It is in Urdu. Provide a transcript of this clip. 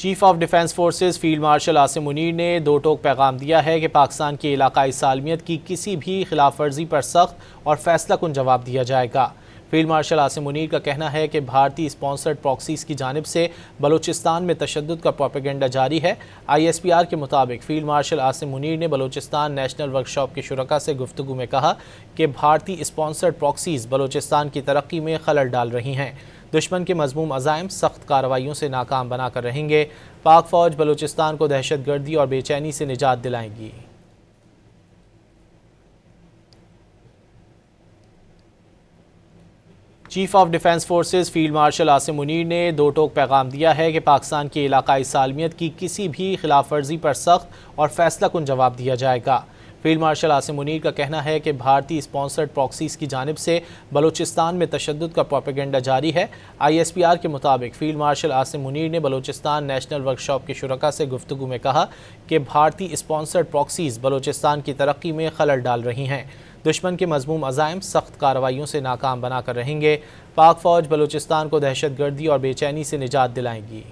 Chief of defence forces field marshal Asim Munir نے دو ٹوک پیغام دیا ہے کہ پاکستان کی علاقائی سالمیت کی کسی بھی خلاف ورزی پر سخت اور فیصلہ کن جواب دیا جائے گا۔ فیلڈ مارشل عاصم منیر کا کہنا ہے کہ بھارتی اسپانسرڈ پراکسیز کی جانب سے بلوچستان میں تشدد کا پروپیگنڈا جاری ہے۔ ISPR کے مطابق فیلڈ مارشل عاصم منیر نے بلوچستان نیشنل ورکشاپ کے شرکاء سے گفتگو میں کہا کہ بھارتی اسپانسرڈ پراکسیز بلوچستان کی ترقی میں خلل ڈال رہی ہیں۔ دشمن کے مذموم عزائم سخت کارروائیوں سے ناکام بنا کر رہیں گے۔ پاک فوج بلوچستان کو دہشت گردی اور بے چینی سے نجات دلائیں گی۔ Chief of defence forces field marshal Asim Munir نے دو ٹوک پیغام دیا ہے کہ پاکستان کی علاقائی سالمیت کی کسی بھی خلاف ورزی پر سخت اور فیصلہ کن جواب دیا جائے گا۔ فیلڈ مارشل عاصم منیر کا کہنا ہے کہ بھارتی اسپانسرڈ پراکسیز کی جانب سے بلوچستان میں تشدد کا پروپیگنڈا جاری ہے۔ ISPR کے مطابق فیلڈ مارشل عاصم منیر نے بلوچستان نیشنل ورکشاپ کے شرکاء سے گفتگو میں کہا کہ بھارتی اسپانسرڈ پراکسیز بلوچستان کی ترقی میں خلل ڈال رہی ہیں۔ دشمن کے مذموم عزائم سخت کارروائیوں سے ناکام بنا کر رہیں گے۔ پاک فوج بلوچستان کو دہشت گردی اور بے چینی سے نجات دلائیں گی۔